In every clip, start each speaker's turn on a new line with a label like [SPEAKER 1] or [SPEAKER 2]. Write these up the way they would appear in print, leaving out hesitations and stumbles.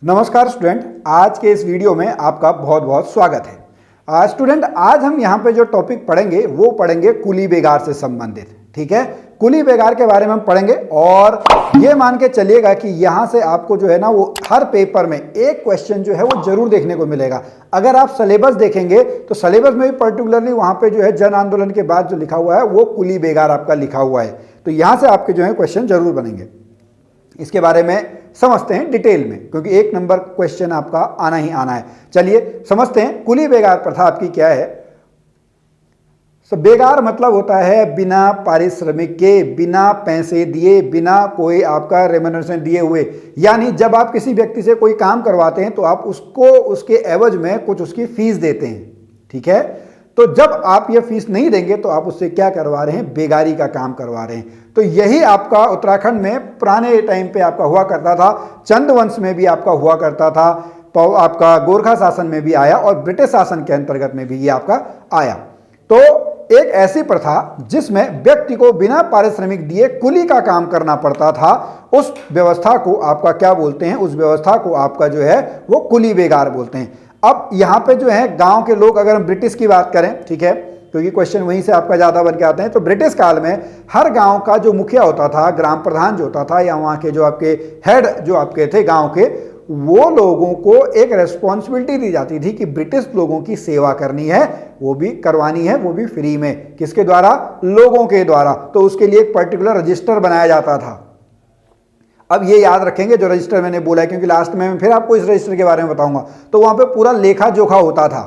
[SPEAKER 1] नमस्कार स्टूडेंट, आज के इस वीडियो में आपका बहुत बहुत स्वागत है। स्टूडेंट, आज हम यहाँ पे जो टॉपिक पढ़ेंगे वो पढ़ेंगे कुली बेगार से संबंधित। ठीक है, कुली बेगार के बारे में हम पढ़ेंगे और ये मान के चलिएगा कि यहाँ से आपको जो है ना वो हर पेपर में एक क्वेश्चन जो है वो जरूर देखने को मिलेगा। अगर आप सिलेबस देखेंगे तो सिलेबस में भी पर्टिकुलरली वहाँ पे जो है जन आंदोलन के बाद जो लिखा हुआ है वो कुली बेगार आपका लिखा हुआ है, तो यहाँ से आपके जो है क्वेश्चन जरूर बनेंगे। इसके बारे में समझते हैं डिटेल में, क्योंकि एक नंबर क्वेश्चन आपका आना ही आना है। चलिए समझते हैं कुली बेगार प्रथा आपकी क्या है। बेगार मतलब होता है बिना पारिश्रमिक के, बिना पैसे दिए, बिना कोई आपका रेम्युनरेशन दिए हुए। यानी जब आप किसी व्यक्ति से कोई काम करवाते हैं तो आप उसको उसके एवज में कुछ उसकी फीस देते हैं। ठीक है, तो जब आप ये फीस नहीं देंगे तो आप उससे क्या करवा रहे हैं, बेगारी का काम करवा रहे हैं। तो यही आपका उत्तराखंड में पुराने टाइम पे आपका हुआ करता था, चंद वंश में भी आपका हुआ करता था, आपका गोरखा शासन में भी आया और ब्रिटिश शासन के अंतर्गत में भी ये आपका आया। तो एक ऐसी प्रथा जिसमें व्यक्ति को बिना पारिश्रमिक दिए कुली का काम करना पड़ता था, उस व्यवस्था को आपका क्या बोलते हैं, उस व्यवस्था को आपका जो है वो कुली बेगार बोलते हैं। अब यहाँ पे जो है गांव के लोग, अगर हम ब्रिटिश की बात करें, ठीक है, क्योंकि क्वेश्चन वहीं से आपका ज्यादा बन के आते हैं, तो ब्रिटिश काल में हर गांव का जो मुखिया होता था, ग्राम प्रधान जो होता था, या वहाँ के जो आपके हेड जो आपके थे गांव के, वो लोगों को एक रेस्पॉन्सिबिलिटी दी जाती थी कि ब्रिटिश लोगों की सेवा करनी है, वो भी करवानी है, वो भी फ्री में। किसके द्वारा? लोगों के द्वारा। तो उसके लिए एक पर्टिकुलर रजिस्टर बनाया जाता था। अब ये याद रखेंगे जो रजिस्टर मैंने बोला है, क्योंकि लास्ट में मैं फिर आपको इस रजिस्टर के बारे में बताऊंगा। तो वहां पे पूरा लेखा जोखा होता था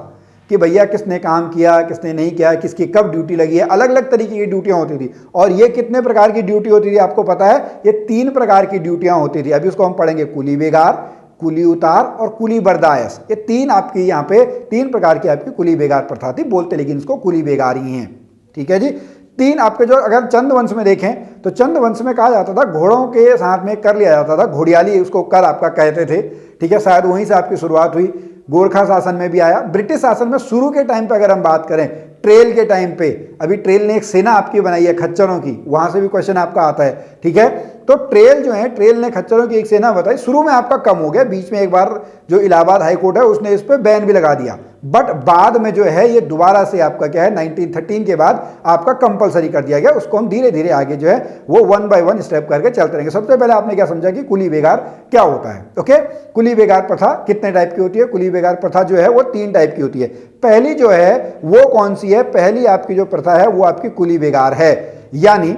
[SPEAKER 1] कि भैया किसने काम किया, किसने नहीं किया, किसकी कब ड्यूटी लगी है, अलग अलग तरीके की ड्यूटियां होती थी। और ये कितने प्रकार की ड्यूटी होती थी आपको पता है? ये 3 प्रकार की ड्यूटियां होती थी। अभी उसको हम पढ़ेंगे, कुली बेगार, कुली उतार और कुली बर्दायस। ये 3 आपकी यहाँ पे 3 प्रकार की आपकी कुली बेगार प्रथा थी, बोलते लेकिन इसको कुली बेगार ही है। ठीक है जी। 3 आपके जो, अगर चंद वंश में देखें तो चंद वंश में कहा जाता था घोड़ों के साथ में कर लिया जाता था, घोड़ियाली उसको कर आपका कहते थे। ठीक है, शायद वहीं से आपकी शुरुआत हुई। गोरखा शासन में भी आया। ब्रिटिश शासन में शुरू के टाइम पे अगर हम बात करें, ट्रेल के टाइम पे, अभी ट्रेल ने एक सेना आपकी बनाई है खच्चरों की, वहां से भी क्वेश्चन आपका आता है। ठीक है, तो ट्रेल जो है, ट्रेल ने खच्चरों की एक सेना बताई। शुरू में आपका कम हो गया, बीच में एक बार जो इलाहाबाद हाईकोर्ट है उसने इस पर बैन भी लगा दिया, बट बाद में जो है ये दोबारा से आपका क्या है, 1913 के बाद आपका कंपलसरी कर दिया गया। उसको हम धीरे धीरे आगे जो है वो 1 बाय 1 स्टेप करके चलते रहेंगे। सबसे पहले आपने क्या समझा कि कुली बेगार क्या होता है। ओके, कुली बेगार प्रथा कितने टाइप की होती है? कुली बेगार प्रथा जो है वो 3 टाइप की होती है। पहली जो है वो कौन सी है? पहली आपकी जो प्रथा है वो आपकी कुली बेगार है। यानी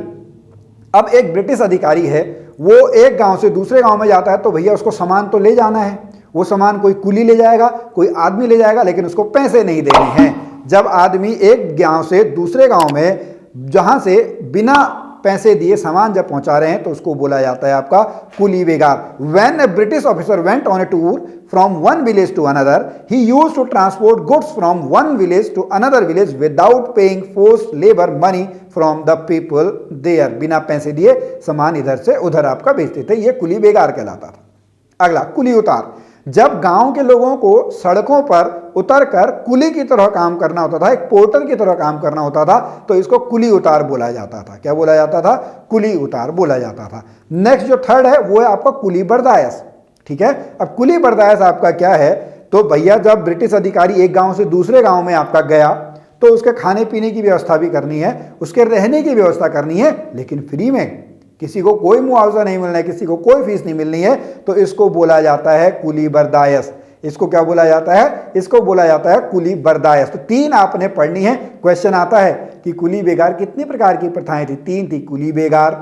[SPEAKER 1] अब एक ब्रिटिश अधिकारी है, वो एक गांव से दूसरे गांव में जाता है, तो भैया उसको सामान तो ले जाना है। वो सामान कोई कुली ले जाएगा, कोई आदमी ले जाएगा, लेकिन उसको पैसे नहीं देने हैं। जब आदमी एक गांव से दूसरे गांव में, जहां से बिना पैसे दिए सामान जब पहुंचा रहे हैं, तो उसको बोला जाता है आपका कुली बेगार। When a British officer went on a tour from one village to another, he used to transport goods from one village to another village without paying forced labour money from the people there. बिना पैसे दिए सामान इधर से उधर आपका भेजते थे, ये कुली बेगार कहलाता था। अगला कुली उतार। जब गांव के लोगों को सड़कों पर उतरकर कुली की तरह काम करना होता था, एक पोर्टर की तरह काम करना होता था, तो इसको कुली उतार बोला जाता था। क्या बोला जाता था? कुली उतार बोला जाता था। नेक्स्ट जो थर्ड है वो है आपका कुली बर्दायस। ठीक है, अब कुली बर्दायस आपका क्या है? तो भैया जब ब्रिटिश अधिकारी एक गांव से दूसरे गांव में आपका गया, तो उसके खाने पीने की व्यवस्था भी करनी है, उसके रहने की व्यवस्था करनी है, लेकिन फ्री में, किसी को कोई मुआवजा नहीं मिलना है, किसी को कोई फीस नहीं मिलनी है, तो इसको बोला जाता है कुली बर्दायस। इसको क्या बोला जाता है? इसको बोला जाता है कुली बर्दायस। तो 3 आपने पढ़नी है। क्वेश्चन आता है कि कुली बेगार कितनी प्रकार की प्रथाएं थी? 3 थी, कुली बेगार,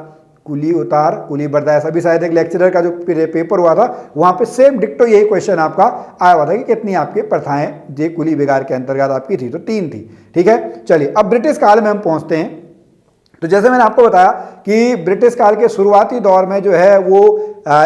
[SPEAKER 1] कुली उतार, कुली बर्दायस। अभी शायद एक लेक्चरर का जो पेपर हुआ था वहां पे सेम डिक्टो यही क्वेश्चन आपका आया हुआ था कि कितनी आपकी प्रथाएं जो कुली बेगार के अंतर्गत आपकी थी, तो 3 थी। ठीक है, चलिए अब ब्रिटिश काल में हम पहुंचते हैं। तो जैसे मैंने आपको बताया कि ब्रिटिश काल के शुरुआती दौर में जो है वो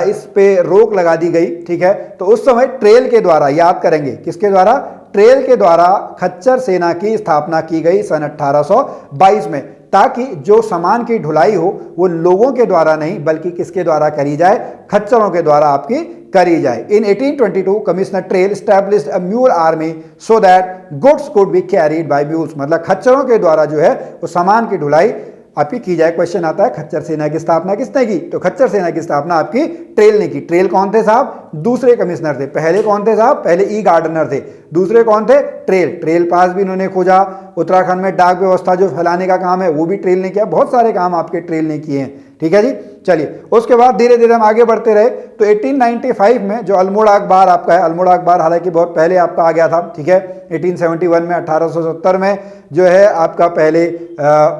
[SPEAKER 1] इस पे रोक लगा दी गई। ठीक है, तो उस समय ट्रेल के द्वारा, याद करेंगे किसके द्वारा? ट्रेल के द्वारा खच्चर सेना की स्थापना की गई सन 1822 में, ताकि जो सामान की ढुलाई हो वो लोगों के द्वारा नहीं बल्कि किसके द्वारा करी जाए? खच्चरों के द्वारा आपकी करी जाए। इन 1822 commissioner trail established a mule army so that goods could be carried bye mules. मतलब खच्चरों के द्वारा जो है वो सामान की ढुलाई आपकी की जाए। क्वेश्चन आता है खच्चर सेना की स्थापना किसने की? तो खच्चर सेना की स्थापना आपकी ट्रेल ने की। ट्रेल कौन थे साहब? दूसरे कमिश्नर थे। पहले कौन थे साहब? पहले ई गार्डनर थे। दूसरे कौन थे? ट्रेल। ट्रेल पास भी इन्होंने खोजा। उत्तराखंड में डाक व्यवस्था जो फैलाने का काम है वो भी ट्रेल ने किया। बहुत सारे काम आपके ट्रेल ने किए हैं। ठीक है जी। चलिए उसके बाद धीरे धीरे हम आगे बढ़ते रहे। तो 1895 में जो अल्मोड़ा अखबार आपका है, अल्मोड़ा अखबार हालांकि बहुत पहले आपका आ गया था। ठीक है, 1871 में, 1870 में जो है आपका पहले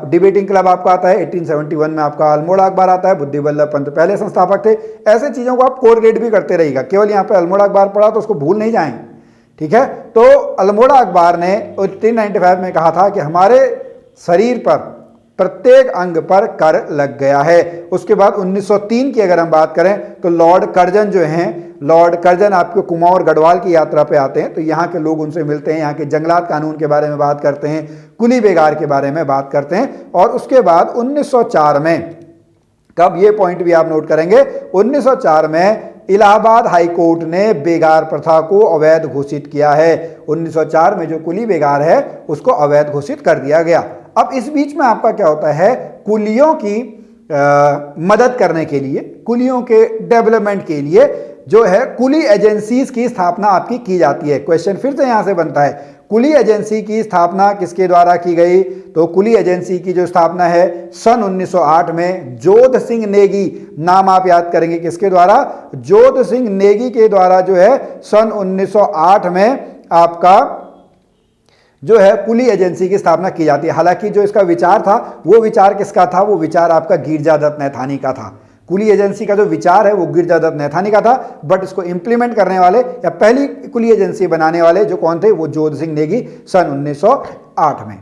[SPEAKER 1] डिबेटिंग क्लब आपका आता है। 1871 में आपका अल्मोड़ा अखबार आता है। बुद्धि बल्लभ पंत पहले संस्थापक थे। ऐसे चीजों को आप कोरिलेट भी करते रहिएगा, केवल यहाँ पे अल्मोड़ा अखबार पढ़ा तो उसको भूल नहीं जाएंगे। ठीक है, तो अल्मोड़ा अखबार ने 1895 में कहा था कि हमारे शरीर पर प्रत्येक अंग पर कर लग गया है। उसके बाद 1903 की अगर हम बात करें तो लॉर्ड कर्जन जो हैं, लॉर्ड कर्जन आपको कुमाऊं और गढ़वाल की यात्रा पे आते हैं। तो यहाँ के लोग उनसे मिलते हैं, यहाँ के जंगलात कानून के बारे में बात करते हैं, कुली बेगार के बारे में बात करते हैं। और उसके बाद 1904 में, कब ये पॉइंट भी आप नोट करेंगे, 1904 में इलाहाबाद हाई कोर्ट ने बेगार प्रथा को अवैध घोषित किया है। 1904 में जो कुली बेगार है उसको अवैध घोषित कर दिया गया। अब इस बीच में आपका क्या होता है, कुलियों की मदद करने के लिए, कुलियों के डेवलपमेंट के लिए जो है कुली एजेंसीज की स्थापना आपकी की जाती है। क्वेश्चन फिर से यहां से बनता है, कुली एजेंसी की स्थापना किसके द्वारा की गई? तो कुली एजेंसी की जो स्थापना है सन 1908 में जोध सिंह नेगी, नाम आप याद करेंगे किसके द्वारा? जोध सिंह नेगी के द्वारा जो है सन 1908 में आपका जो है कुली एजेंसी की स्थापना की जाती है। हालांकि जो इसका विचार था वो विचार किसका था? वो विचार आपका गिरजादत्त नैथानी का था। कुली एजेंसी का जो विचार है वो गिरजादत्त नैथानी का था, बट इसको इंप्लीमेंट करने वाले या पहली कुली एजेंसी बनाने वाले जो कौन थे? वो जोध सिंह नेगी सन 1908 में।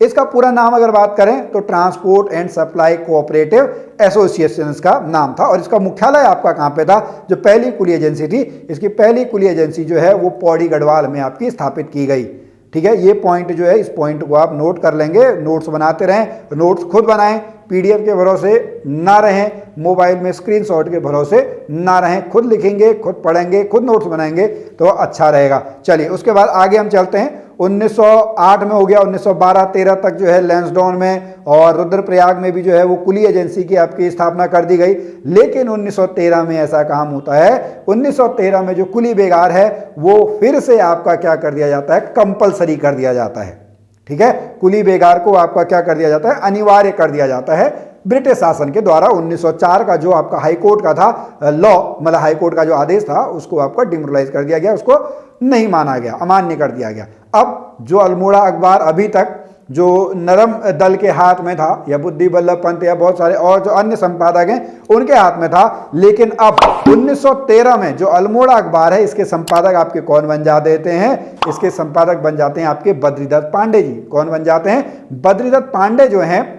[SPEAKER 1] इसका पूरा नाम अगर बात करें तो transport and supply cooperative association का नाम था। और इसका मुख्यालय आपका कहां पे था? जो पहली कुली एजेंसी थी, इसकी पहली कुली एजेंसी जो है वो पौड़ी गढ़वाल में आपकी स्थापित की गई। ठीक है, ये पॉइंट जो है, इस पॉइंट को आप नोट कर लेंगे, नोट्स बनाते रहें। नोट्स खुद बनाएं, पीडीएफ के भरोसे ना रहें, मोबाइल में स्क्रीनशॉट के भरोसे ना रहें। खुद लिखेंगे, खुद पढ़ेंगे, खुद नोट्स बनाएंगे तो अच्छा रहेगा। चलिए उसके बाद आगे हम चलते हैं। 1908 में हो गया, 1912-13 तक जो है लैंसडाउन में और रुद्रप्रयाग में भी जो है वो कुली एजेंसी की आपकी स्थापना कर दी गई। लेकिन 1913 में ऐसा काम होता है, 1913 में जो कुली बेगार है वो फिर से आपका क्या कर दिया जाता है? कंपलसरी कर दिया जाता है। ठीक है, कुली बेगार को आपका क्या कर दिया जाता है? अनिवार्य कर दिया जाता है ब्रिटिश शासन के द्वारा। 1904 का जो आपका हाईकोर्ट का था लॉ, मतलब हाईकोर्ट का जो आदेश था उसको आपका डिमोरलाइज कर दिया गया, उसको नहीं माना गया, अमान्य कर दिया गया। अब जो अल्मोड़ा अखबार अभी तक जो नरम दल के हाथ में था, या बुद्धि बल्लभ पंत या बहुत सारे और जो अन्य संपादक हैं उनके हाथ में था, लेकिन अब 1913 में जो अल्मोड़ा अखबार है इसके संपादक आपके कौन बन जाते हैं? इसके संपादक बन जाते हैं आपके बद्रीदत्त पांडे जी। कौन बन जाते हैं? बद्रीदत्त पांडे जो हैं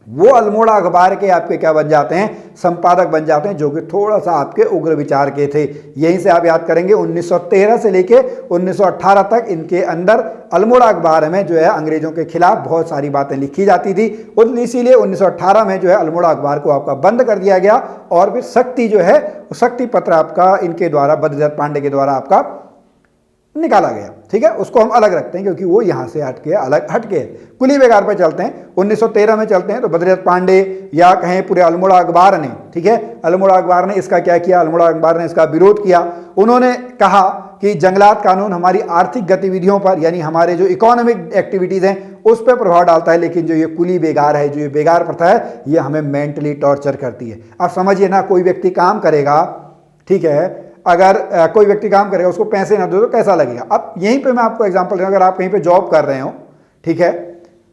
[SPEAKER 1] वो अल्मोड़ा अखबार के आपके क्या बन जाते हैं? संपादक बन जाते हैं, जो कि थोड़ा सा आपके उग्र विचार के थे। यहीं से आप याद करेंगे 1913 से लेके 1918 तक इनके अंदर अल्मोड़ा अखबार में जो है अंग्रेजों के खिलाफ बहुत सारी बातें लिखी जाती थी। इसीलिए 1918 में जो है अल्मोड़ा अखबार को आपका बंद कर दिया गया और फिर शक्ति जो है, शक्ति पत्र आपका इनके द्वारा, बद्रीदत्त पांडे के द्वारा आपका निकाला गया। ठीक है, उसको हम अलग रखते हैं क्योंकि वो यहां से हटके अलग हटके। कुली बेगार पर चलते हैं, 1913 में चलते हैं। तो बद्रीदत्त पांडे या कहें पूरे अल्मोड़ा अखबार ने, ठीक है, अल्मोड़ा अखबार ने इसका क्या किया? अल्मोड़ा अखबार ने इसका विरोध किया। उन्होंने कहा कि जंगलात कानून हमारी आर्थिक गतिविधियों पर, यानी हमारे जो इकोनॉमिक एक्टिविटीज हैं उस पर प्रभाव डालता है, लेकिन जो ये कुली बेगार है, जो ये बेगार प्रथा है, ये हमें मेंटली टॉर्चर करती है। आप समझिए ना, कोई व्यक्ति काम करेगा, ठीक है, अगर कोई व्यक्ति काम करेगा उसको पैसे ना दो तो कैसा लगेगा? अब यहीं पे मैं आपको एग्जांपल दूं, अगर आप कहीं पे जॉब कर रहे हो, ठीक है,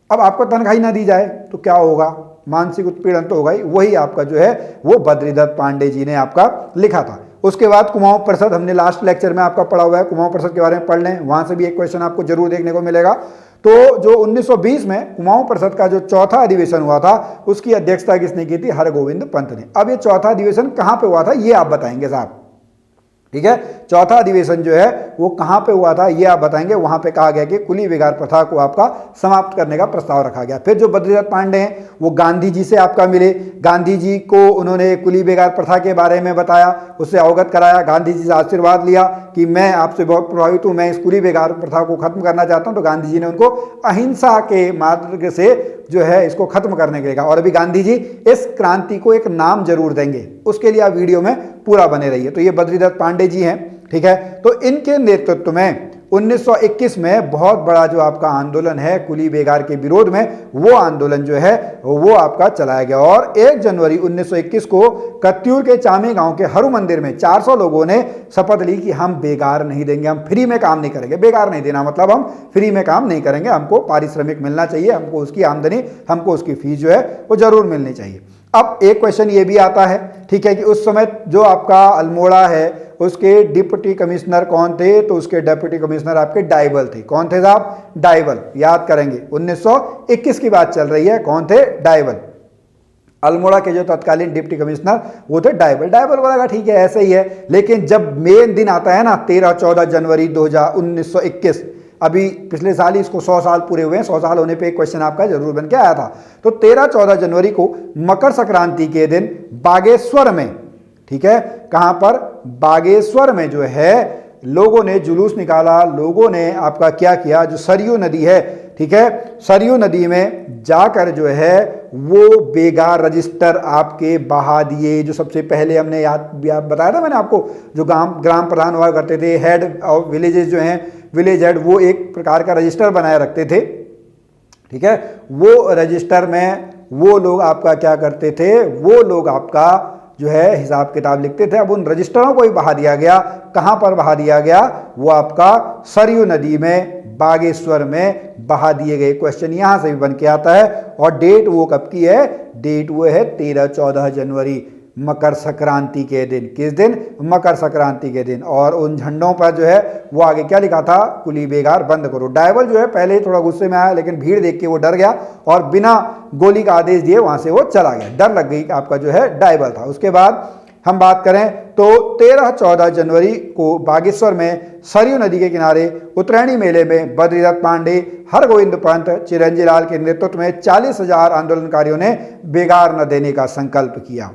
[SPEAKER 1] अब आपको तनख्वाही ना दी जाए तो क्या होगा? मानसिक उत्पीड़न तो होगा ही। वही आपका जो है वो बद्रीदत्त पांडे जी ने आपका लिखा था। उसके बाद कुमाऊं परिषद, हमने लास्ट लेक्चर में आपका पढ़ा हुआ है, कुमाऊं परिषद के बारे में पढ़ लें, वहां से भी एक क्वेश्चन आपको जरूर देखने को मिलेगा। तो जो 1920 में कुमाऊं परिषद का जो चौथा अधिवेशन हुआ था उसकी अध्यक्षता किसने की थी? हरगोविंद पंत ने। अब ये चौथा अधिवेशन कहां पे हुआ था ये आप बताएंगे साहब, ठीक है, चौथा अधिवेशन जो है वो कहां पे हुआ था ये आप बताएंगे। वहां पे कहा गया कि कुली बेगार प्रथा को आपका समाप्त करने का प्रस्ताव रखा गया। फिर जो बद्रीदत्त पांडे हैं वो गांधी जी से आपका मिले, गांधी जी को उन्होंने कुली बेगार प्रथा के बारे में बताया, उससे अवगत कराया, गांधी जी से आशीर्वाद लिया कि मैं आपसे बहुत प्रभावित हूँ, मैं इस कुली बेगार प्रथा को खत्म करना चाहता हूँ, तो गांधी जी ने उनको अहिंसा के मार्ग से जो है इसको खत्म करने के लिए कहा। और अभी गांधी जी इस क्रांति को एक नाम जरूर देंगे, उसके लिए आप वीडियो में पूरा बने रहिए। तो ये बद्रीदत्त पांडे जी हैं, ठीक है। तो इनके नेतृत्व में 1921 में बहुत बड़ा जो आपका आंदोलन है कुली बेगार के विरोध में, वो आंदोलन जो है वो आपका चलाया गया। और 1 जनवरी 1921 को कत्यूर के चामे गांव के हरु मंदिर में 400 लोगों ने शपथ ली कि हम बेगार नहीं देंगे, हम फ्री में काम नहीं करेंगे। बेगार नहीं देना मतलब हम फ्री में काम नहीं करेंगे, हमको पारिश्रमिक मिलना चाहिए, हमको उसकी आमदनी, हमको उसकी फीस जो है वो जरूर मिलनी चाहिए। अब एक क्वेश्चन ये भी आता है, ठीक है, कि उस समय जो आपका अल्मोड़ा है उसके डिप्टी कमिश्नर कौन थे? तो उसके डिप्टी कमिश्नर आपके डाइवल थे। कौन थे साहब? डाइवल। याद करेंगे 1921 की बात चल रही है। कौन थे? डाइवल। अल्मोड़ा के जो तत्कालीन डिप्टी कमिश्नर वो थे डाइवल। डाइवल बोला ठीक है ऐसे ही है, लेकिन जब मेन दिन आता है ना 13-14 जनवरी 1921, अभी पिछले साल ही इसको 100 साल पूरे हुए हैं, 100 साल होने पे एक क्वेश्चन आपका जरूर बन के आया था। तो 13-14 जनवरी को मकर संक्रांति के दिन बागेश्वर में, ठीक है, कहां पर? बागेश्वर में जो है लोगों ने जुलूस निकाला, लोगों ने आपका क्या किया, जो सरयू नदी है, ठीक है, सरयू नदी में जाकर जो है वो बेगार रजिस्टर आपके बहा दिए। जो सबसे पहले हमने याद बताया था मैंने आपको, जो ग्राम प्रधान हुआ करते थे, हेड ऑफ विलेजेस जो हैं, विलेज हेड, वो एक प्रकार का रजिस्टर बनाए रखते थे, ठीक है। वो रजिस्टर में वो लोग आपका क्या करते थे, वो लोग आपका जो है हिसाब किताब लिखते थे। अब उन रजिस्टरों को ही बहा दिया गया। कहां पर बहा दिया गया? वो आपका सरयू नदी में, बागेश्वर में बहा दिए गए। क्वेश्चन यहां से भी बन के आता है। और डेट वो कब की है? डेट वो है 13-14 जनवरी, मकर संक्रांति के दिन। किस दिन? मकर संक्रांति के दिन। और उन झंडों पर जो है वो आगे क्या लिखा था? कुली बेगार बंद करो। डाइवल जो है पहले ही थोड़ा गुस्से में आया, लेकिन भीड़ देख के वो डर गया और बिना गोली का आदेश दिए वहां से वो चला गया। डर लग गई, आपका जो है डाइवल था। उसके बाद हम बात करें तो 13-14 जनवरी को बागेश्वर में सरयू नदी के किनारे उत्तरायणी मेले में बद्रीदत्त पांडे, हरगोविंद पंत, चिरंजी लाल के नेतृत्व में 40,000 आंदोलनकारियों ने बेगार न देने का संकल्प किया।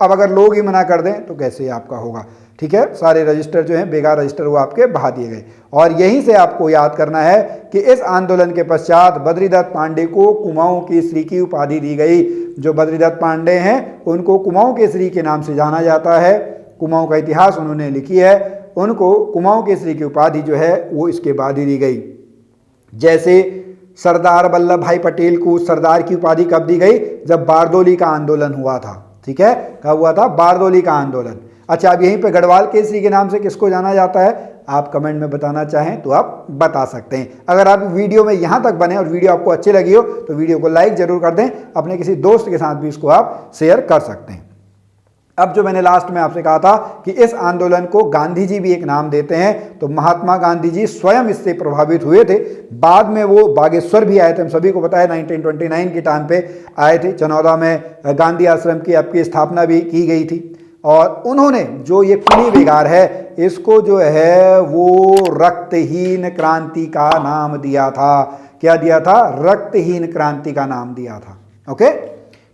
[SPEAKER 1] अब अगर लोग ही मना कर दें तो कैसे आपका होगा, ठीक है। सारे रजिस्टर जो हैं बेगार रजिस्टर वो आपके बहा दिए गए। और यहीं से आपको याद करना है कि इस आंदोलन के पश्चात बद्रीदत्त पांडे को कुमाऊं केसरी की उपाधि दी गई। जो बद्रीदत्त पांडे हैं उनको कुमाऊं केसरी के नाम से जाना जाता है। कुमाऊं का इतिहास उन्होंने लिखी है, उनको कुमाऊं केसरी की उपाधि जो है वो इसके बाद ही दी गई। जैसे सरदार वल्लभ भाई पटेल को सरदार की उपाधि कब दी गई? जब बारदोली का आंदोलन हुआ था, ठीक है। कब हुआ था? बारदोली का आंदोलन। अच्छा, अब यहीं पे गढ़वाल केसरी के नाम से किसको जाना जाता है? आप कमेंट में बताना चाहें तो आप बता सकते हैं। अगर आप वीडियो में यहां तक बने और वीडियो आपको अच्छी लगी हो तो वीडियो को लाइक जरूर कर दें, अपने किसी दोस्त के साथ भी इसको आप शेयर कर सकते हैं। अब जो मैंने लास्ट में आपसे कहा था कि इस आंदोलन को गांधी जी भी एक नाम देते हैं, तो महात्मा गांधी जी स्वयं इससे प्रभावित हुए थे। बाद में वो बागेश्वर भी आए थे, हम सभी को पता है 1929 के टाइम पे आए थे। चनौदा में गांधी आश्रम की आपकी स्थापना भी की गई थी। और उन्होंने जो ये कुली बेगार है इसको जो है वो रक्तहीन क्रांति का नाम दिया था। क्या दिया था? रक्तहीन क्रांति का नाम दिया था। ओके,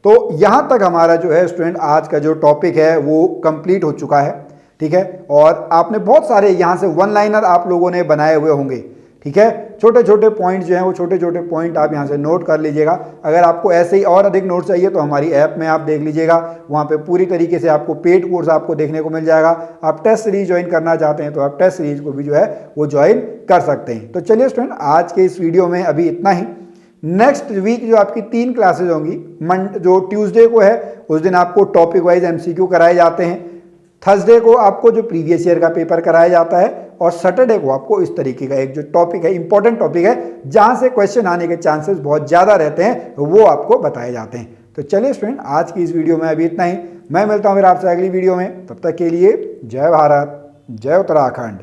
[SPEAKER 1] तो यहां तक हमारा जो है स्टूडेंट आज का जो टॉपिक है वो कंप्लीट हो चुका है, ठीक है। और आपने बहुत सारे यहां से वन लाइनर आप लोगों ने बनाए हुए होंगे, ठीक है। छोटे छोटे पॉइंट जो हैं वो छोटे छोटे पॉइंट आप यहां से नोट कर लीजिएगा। अगर आपको ऐसे ही और अधिक नोट चाहिए तो हमारी ऐप में आप देख लीजिएगा, वहां पे पूरी तरीके से आपको पेड कोर्स आपको देखने को मिल जाएगा। आप टेस्ट सीरीज ज्वाइन करना चाहते हैं तो आप टेस्ट सीरीज को भी जो है वो ज्वाइन कर सकते हैं। तो चलिए स्टूडेंट, आज के इस वीडियो में अभी इतना ही। नेक्स्ट वीक जो आपकी 3 क्लासेज होंगी, जो ट्यूसडे को है उस दिन आपको टॉपिक वाइज एमसीक्यू कराए जाते हैं, थर्सडे को आपको जो प्रीवियस ईयर का पेपर कराया जाता है, और सैटरडे को आपको इस तरीके का एक जो टॉपिक है, इंपॉर्टेंट टॉपिक है, जहां से क्वेश्चन आने के चांसेस बहुत ज़्यादा रहते हैं, वो आपको बताए जाते हैं। तो चलिए स्टूडेंट, आज की इस वीडियो में अभी इतना ही। मैं मिलता हूँ फिर आपसे अगली वीडियो में, तब तक के लिए जय भारत, जय उत्तराखंड।